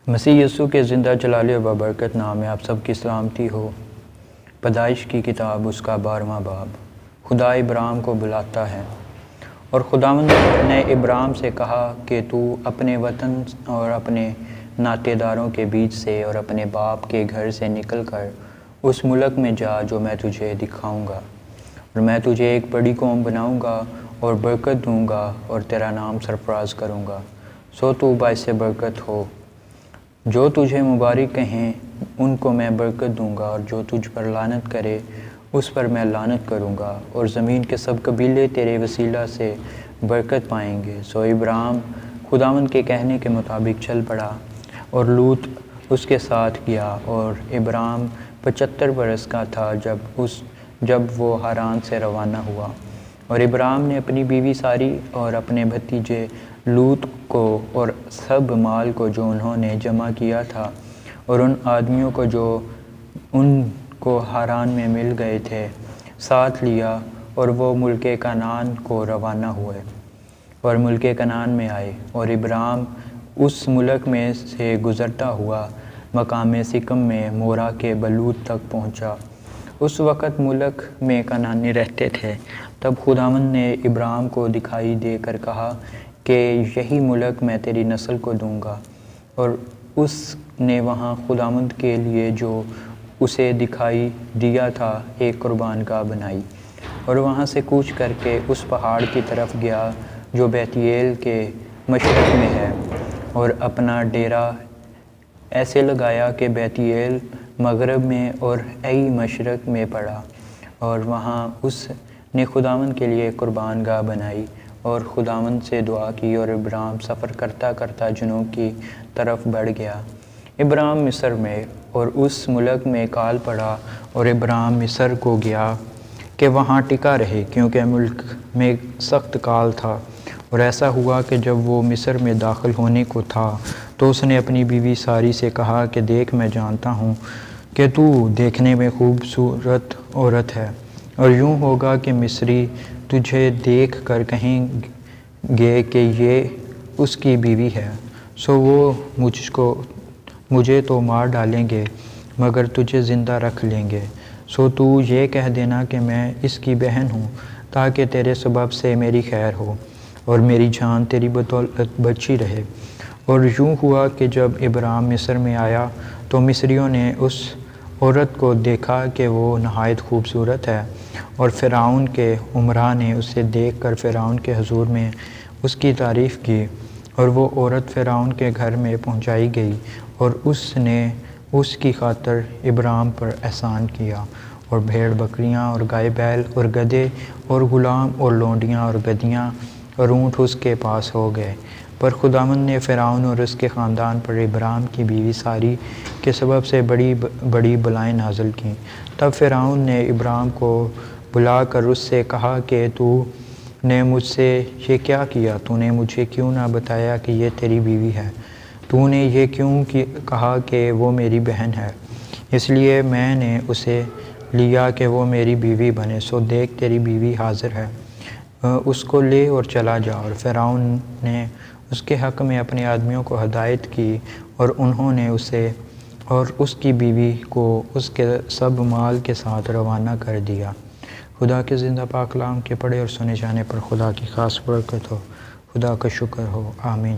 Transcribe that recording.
مسیح یسوع کے زندہ جلال و برکت نام میں آپ سب کی سلامتی ہو۔ پیدائش کی کتاب اس کا 12واں باب۔ خدا ابراہیم کو بلاتا ہے۔ اور خداوند نے ابراہیم سے کہا کہ تو اپنے وطن اور اپنے ناطے داروں کے بیچ سے اور اپنے باپ کے گھر سے نکل کر اس ملک میں جا جو میں تجھے دکھاؤں گا، اور میں تجھے ایک بڑی قوم بناؤں گا اور برکت دوں گا اور تیرا نام سرفراز کروں گا، سو تو باعث برکت ہو۔ جو تجھے مبارک کہیں ان کو میں برکت دوں گا، اور جو تجھ پر لعنت کرے اس پر میں لعنت کروں گا، اور زمین کے سب قبیلے تیرے وسیلہ سے برکت پائیں گے۔ سو ابراہیم خداوند کے کہنے کے مطابق چل پڑا، اور لوط اس کے ساتھ گیا، اور ابراہیم 75 برس کا تھا جب وہ حران سے روانہ ہوا۔ اور ابراہیم نے اپنی بیوی ساری اور اپنے بھتیجے لوط کو اور سب مال کو جو انہوں نے جمع کیا تھا اور ان آدمیوں کو جو ان کو حران میں مل گئے تھے ساتھ لیا، اور وہ ملک کنعان کو روانہ ہوئے اور ملک کنعان میں آئے۔ اور ابراہیم اس ملک میں سے گزرتا ہوا مقام سکم میں مورا کے بلوت تک پہنچا۔ اس وقت ملک میں کنعانی رہتے تھے۔ تب خداوند نے ابراہیم کو دکھائی دے کر کہا کہ یہی ملک میں تیری نسل کو دوں گا، اور اس نے وہاں خداوند کے لیے جو اسے دکھائی دیا تھا ایک قربان گاہ بنائی، اور وہاں سے کوچ کر کے اس پہاڑ کی طرف گیا جو بیت ایل کے مشرق میں ہے، اور اپنا ڈیرا ایسے لگایا کہ بیت ایل مغرب میں اور ای مشرق میں پڑا، اور وہاں اس نے خداوند کے لیے قربان گاہ بنائی اور خداوند سے دعا کی، اور ابراہیم سفر کرتا کرتا جنوب کی طرف بڑھ گیا۔ ابراہیم مصر میں اور اس ملک میں کال پڑا، اور ابراہیم مصر کو گیا کہ وہاں ٹکا رہے، کیونکہ ملک میں سخت کال تھا۔ اور ایسا ہوا کہ جب وہ مصر میں داخل ہونے کو تھا تو اس نے اپنی بیوی ساری سے کہا کہ دیکھ، میں جانتا ہوں کہ تو دیکھنے میں خوبصورت عورت ہے، اور یوں ہوگا کہ مصری تجھے دیکھ کر کہیں گے کہ یہ اس کی بیوی ہے، سو وہ مجھے تو مار ڈالیں گے مگر تجھے زندہ رکھ لیں گے۔ سو تو یہ کہہ دینا کہ میں اس کی بہن ہوں، تاکہ تیرے سبب سے میری خیر ہو اور میری جان تیری بدولت بچی رہے۔ اور یوں ہوا کہ جب ابراہیم مصر میں آیا تو مصریوں نے اس عورت کو دیکھا کہ وہ نہایت خوبصورت ہے، اور فرعون کے امراء نے اسے دیکھ کر فرعون کے حضور میں اس کی تعریف کی، اور وہ عورت فرعون کے گھر میں پہنچائی گئی، اور اس نے اس کی خاطر ابراہیم پر احسان کیا، اور بھیڑ بکریاں اور گائے بیل اور گدھے اور غلام اور لونڈیاں اور گدھیاں اور اونٹ اس کے پاس ہو گئے۔ پر خداوند نے فرعون اور اس کے خاندان پر ابراہیم کی بیوی ساری کے سبب سے بڑی بڑی بلائیں نازل کیں۔ تب فرعون نے ابراہیم کو بلا کر اس سے کہا کہ تو نے مجھ سے یہ کیا کیا؟ تو نے مجھے کیوں نہ بتایا کہ یہ تیری بیوی ہے؟ تو نے یہ کیوں کہا کہ وہ میری بہن ہے؟ اس لیے میں نے اسے لیا کہ وہ میری بیوی بنے۔ سو دیکھ، تیری بیوی حاضر ہے، اس کو لے اور چلا جا۔ اور فرعون نے اس کے حق میں اپنے آدمیوں کو ہدایت کی، اور انہوں نے اسے اور اس کی بیوی کو اس کے سب مال کے ساتھ روانہ کر دیا۔ خدا کے زندہ پاک کلام کے پڑھے اور سنے جانے پر خدا کی خاص برکت ہو۔ خدا کا شکر ہو، آمین۔